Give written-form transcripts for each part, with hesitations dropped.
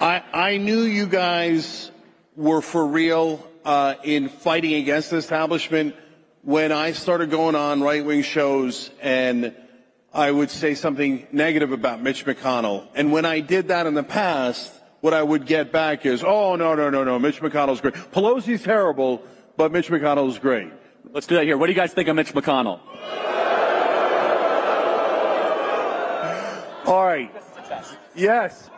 I knew you guys were for real in fighting against the establishment when I started going on right-wing shows and I would say something negative about Mitch McConnell. And when I did that in the past, what I would get back is, oh, no, Mitch McConnell's great. Pelosi's terrible, but Mitch McConnell's great. Let's do that here. What do you guys think of Mitch McConnell? All right. Yes,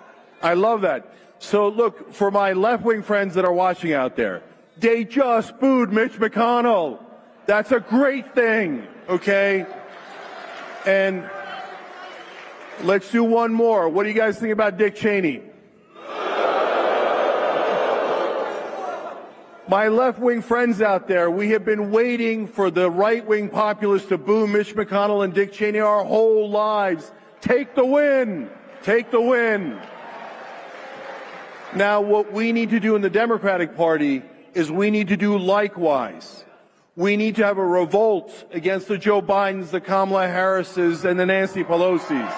I love that. So look, for my left-wing friends that are watching out there, they just booed Mitch McConnell. That's a great thing, okay? And let's do one more. What do you guys think about Dick Cheney? My left-wing friends out there, we have been waiting for the right-wing populists to boo Mitch McConnell and Dick Cheney our whole lives. Take the win. Take the win. Now, what we need to do in the Democratic Party is we need to do likewise. We need to have a revolt against the Joe Bidens, the Kamala Harrises, and the Nancy Pelosi's.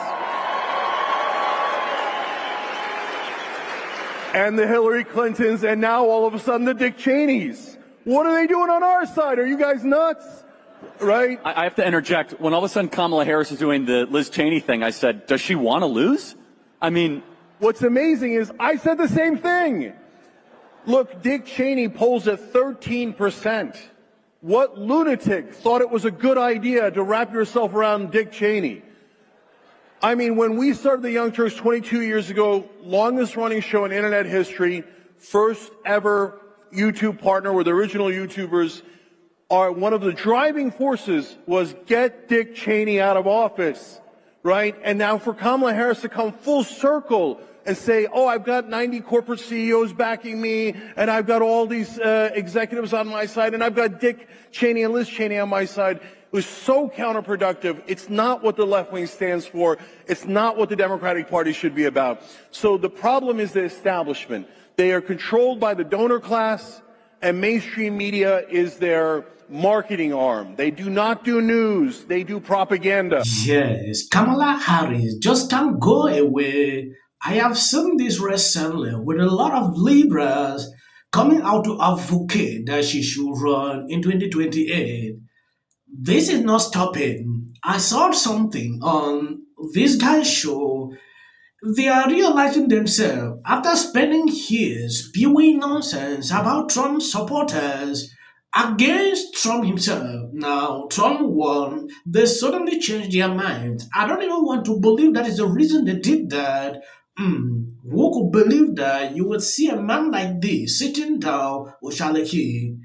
And the Hillary Clintons, and now all of a sudden the Dick Cheneys. What are they doing on our side? Are you guys nuts? Right? I have to interject. When all of a sudden Kamala Harris is doing the Liz Cheney thing, I said, does she want to lose? I mean, what's amazing is I said the same thing. Look, Dick Cheney polls at 13%. What lunatic thought it was a good idea to wrap yourself around Dick Cheney? I mean, when we started the Young Turks 22 years ago, longest running show in internet history, first ever YouTube partner with original YouTubers, one of the driving forces was get Dick Cheney out of office, right? And now for Kamala Harris to come full circle and say, oh, I've got 90 corporate CEOs backing me, and I've got all these executives on my side, and I've got Dick Cheney and Liz Cheney on my side, it was so counterproductive. It's not what the left wing stands for. It's not what the Democratic Party should be about. So the problem is the establishment. They are controlled by the donor class, and mainstream media is their marketing arm. They do not do news. They do propaganda. Yes, Kamala Harris just can't go away. I have seen this recently with a lot of liberals coming out to advocate that she should run in 2028. This is not stopping. I saw something on this guy's show. They are realizing themselves after spending years spewing nonsense about Trump supporters against Trump himself. Now, Trump won. They suddenly changed their minds. I don't even want to believe that is the reason they did that. Who could believe that you would see a man like this sitting down with Charlie King?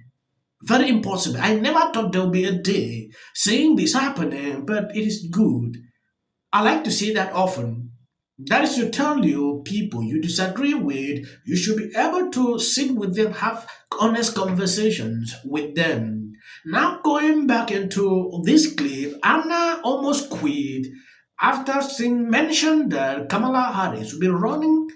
Very impossible. I never thought there would be a day seeing this happening, but it is good. I like to say that often. That is to tell you, people you disagree with, you should be able to sit with them, have honest conversations with them. Now going back into this clip, Anna almost quit after seeing mentioned that Kamala Harris will be running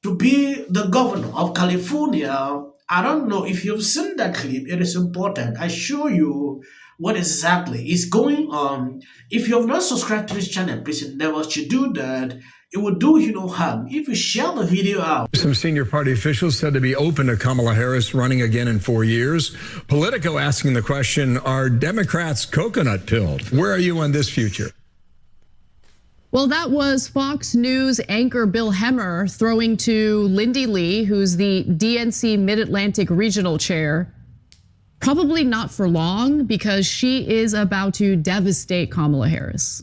to be the governor of California. I don't know if you've seen that clip. It is important. I show you what exactly is going on. If you have not subscribed to this channel, please endeavor to do that. It would do you no harm if you share the video out. Some senior party officials said to be open to Kamala Harris running again in 4 years. Politico asking the question, are Democrats coconut pilled? Where are you on this future? Well, that was Fox News anchor Bill Hemmer throwing to Lindy Lee, who's the DNC Mid-Atlantic Regional Chair. Probably not for long, because she is about to devastate Kamala Harris.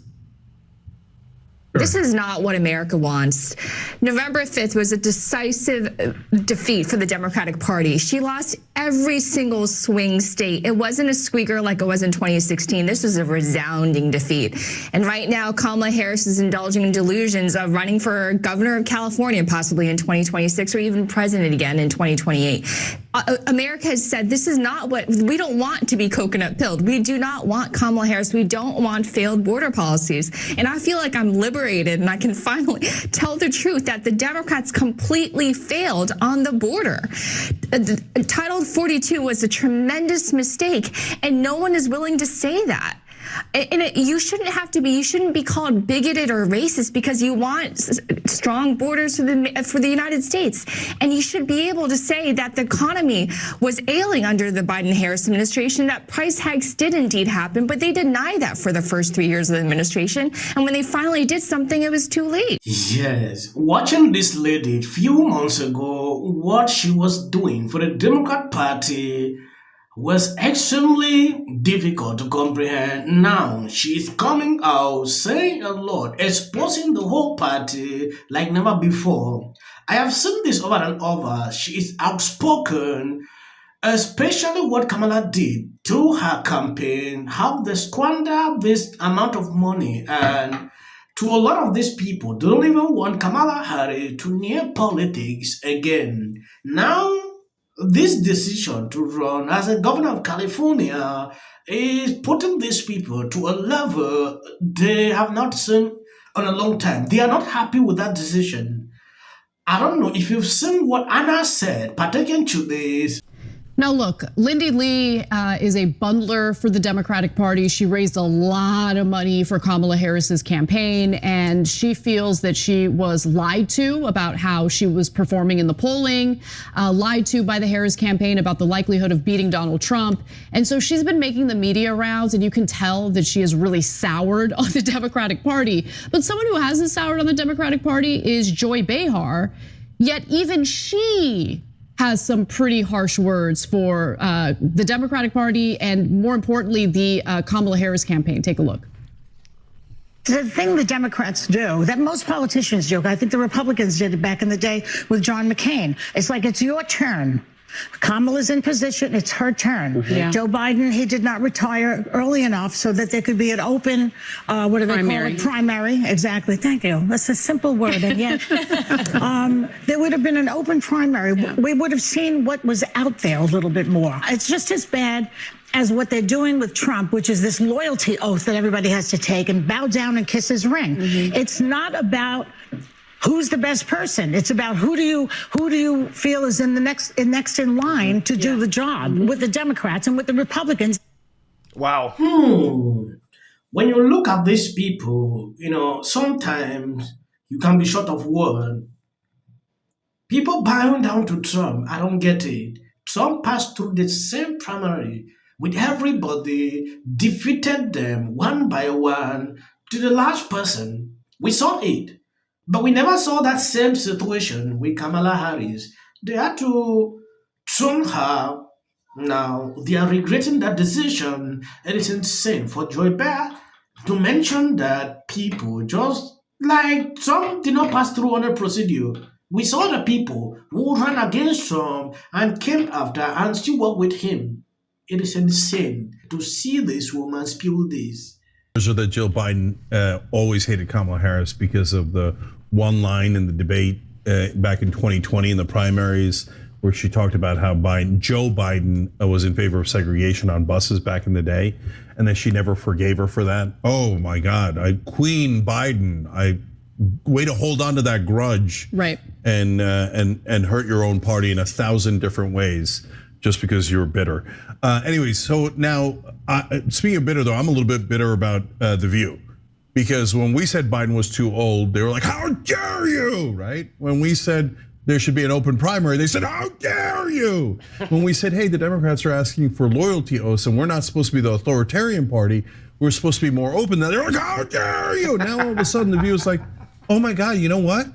This is not what America wants. November 5th was a decisive defeat for the Democratic Party. She lost every single swing state. It wasn't a squeaker like it was in 2016. This was a resounding defeat. And right now, Kamala Harris is indulging in delusions of running for governor of California, possibly in 2026, or even president again in 2028. America has said this is not what we don't want to be coconut pilled. We do not want Kamala Harris. We don't want failed border policies. And I feel like I'm liberated and I can finally tell the truth that the Democrats completely failed on the border. Title 42 was a tremendous mistake, and no one is willing to say that. And you shouldn't be called bigoted or racist because you want strong borders for the United States. And you should be able to say that the economy was ailing under the Biden-Harris administration, that price hikes did indeed happen, but they denied that for the first 3 years of the administration. And when they finally did something, it was too late. Yes, watching this lady a few months ago, what she was doing for the Democrat Party was extremely difficult to comprehend. Now she's coming out saying a lot, exposing the whole party like never before. I have seen this over and over. She is outspoken, especially what Kamala did through her campaign, how they squander this amount of money. And to a lot of these people, they don't even want Kamala Harris to near politics again. Now, this decision to run as a governor of California is putting these people to a level they have not seen in a long time. They are not happy with that decision. I don't know if you've seen what Anna said pertaining to this. Now, look, Lindy Lee is a bundler for the Democratic Party. She raised a lot of money for Kamala Harris's campaign, and she feels that she was lied to about how she was performing in the polling, lied to by the Harris campaign about the likelihood of beating Donald Trump. And so she's been making the media rounds, and you can tell that she is really soured on the Democratic Party. But someone who hasn't soured on the Democratic Party is Joy Behar, yet even she has some pretty harsh words for the Democratic Party and, more importantly, the Kamala Harris campaign. Take a look. The thing the Democrats do that most politicians do, I think the Republicans did it back in the day with John McCain. It's like, it's your turn. Kamala's in position, it's her turn. Yeah. Joe Biden, he did not retire early enough so that there could be an open, what do they call it? Primary, exactly, thank you. That's a simple word, and yet there would have been an open primary. Yeah. We would have seen what was out there a little bit more. It's just as bad as what they're doing with Trump, which is this loyalty oath that everybody has to take and bow down and kiss his ring. Mm-hmm. It's not about who's the best person. It's about who do you feel is in the next in line to do the job with the Democrats and with the Republicans. Wow. When you look at these people, sometimes you can be short of word. People bowing down to Trump, I don't get it. Trump passed through the same primary with everybody, defeated them one by one to the last person. We saw it. But we never saw that same situation with Kamala Harris. They had to tune her. Now, they are regretting that decision. It is insane for Joy Behar to mention that people just like Trump did not pass through on a procedure. We saw the people who ran against Trump and came after and still work with him. It is insane to see this woman spill this. Or that Jill Biden always hated Kamala Harris because of the one line in the debate back in 2020 in the primaries where she talked about how Joe Biden was in favor of segregation on buses back in the day, and that she never forgave her for that. Oh my God, Queen Biden, way to hold on to that grudge, right? And hurt your own party in 1,000 different ways just because you're bitter. Anyway, so now speaking of bitter, though, I'm a little bit bitter about The View. Because when we said Biden was too old, they were like, how dare you, right? When we said there should be an open primary, they said, how dare you? When we said, hey, the Democrats are asking for loyalty oaths and we're not supposed to be the authoritarian party, we're supposed to be more open. Now they're like, how dare you? Now all of a sudden The View is like, oh my God, you know what?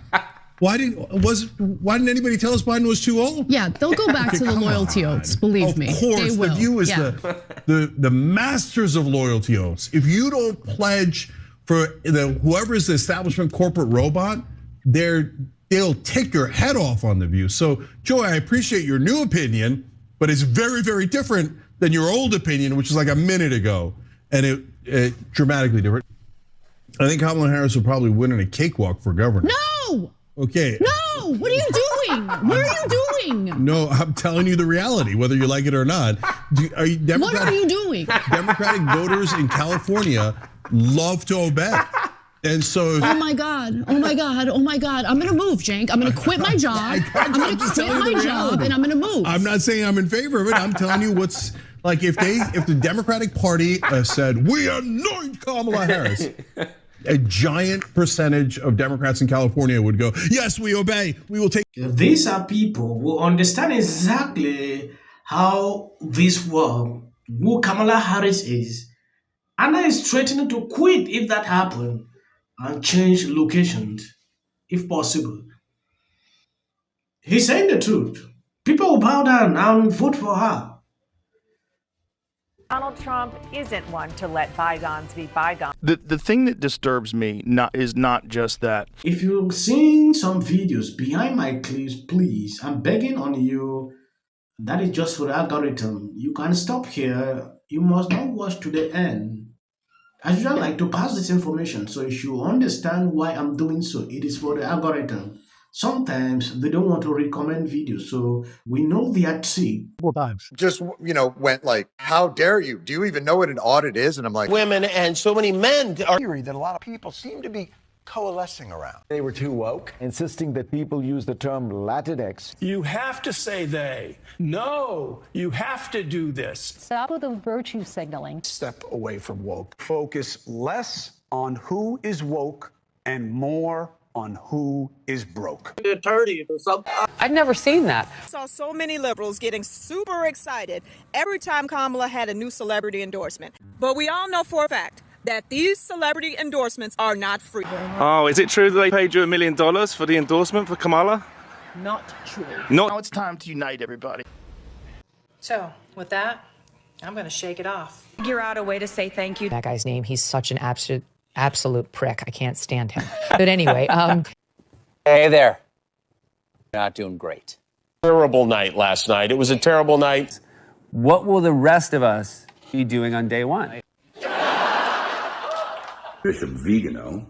Why didn't anybody tell us Biden was too old? Yeah, they'll go back to the loyalty oaths, believe me. Of course, they will. The View is the masters of loyalty oaths. If you don't pledge for whoever is the establishment corporate robot, they'll take your head off on The View. So, Joy, I appreciate your new opinion, but it's very, very different than your old opinion, which is like a minute ago, and it dramatically different. I think Kamala Harris will probably win in a cakewalk for governor. No. Okay. No. What are you doing? What are you doing? No, I'm telling you the reality, whether you like it or not. What are you doing? Democratic voters in California love to obey. And so, oh my God, oh my God, oh my God. I'm gonna move, Cenk. I'm gonna quit my job. I'm gonna quit my job and I'm gonna move. I'm not saying I'm in favor of it. I'm telling you what's Like if the Democratic Party said, we anoint Kamala Harris, a giant percentage of Democrats in California would go, yes, we obey. We will take. These are people who understand exactly how this work, who Kamala Harris is. Anna is threatening to quit if that happens and change locations if possible. He's saying the truth. People will bow down and vote for her. Donald Trump isn't one to let bygones be bygones. The thing that disturbs me is not just that. If you're seeing some videos behind my clips, please, I'm begging on you. That is just for the algorithm. You can stop here. You must not watch to the end. I usually like to pass this information, so if you understand why I'm doing so, it is for the algorithm. Sometimes they don't want to recommend videos, so we know they are sick. Just, went like, how dare you? Do you even know what an audit is? And I'm like, women and so many men are theory that a lot of people seem to be coalescing around. They were too woke, insisting that people use the term Latinx. You have to say they. No, you have to do this. Stop with the virtue signaling. Step away from woke. Focus less on who is woke and more on who is broke. attorney or something. I'd never seen that. I saw so many liberals getting super excited every time Kamala had a new celebrity endorsement. But we all know for a fact that these celebrity endorsements are not free. Oh, is it true that they paid you $1 million for the endorsement for Kamala? Not true. Now it's time to unite everybody. So, with that, I'm going to shake it off. Figure out a way to say thank you. That guy's name, he's such an absolute prick. I can't stand him. But anyway, Hey there. Not doing great. Terrible night last night. It was a terrible night. What will the rest of us be doing on day one? Bishop Vigano,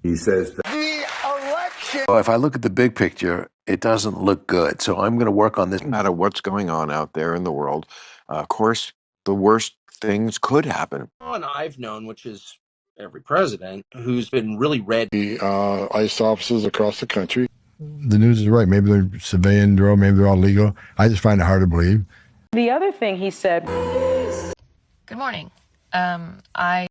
he says that the election. Well, if I look at the big picture, it doesn't look good. So I'm going to work on this. No matter what's going on out there in the world, of course, the worst things could happen. One I've known, which is every president, who's been really red. The ICE officers across the country. The news is right. Maybe they're civilian drill. Maybe they're all legal. I just find it hard to believe. The other thing he said. Good morning. I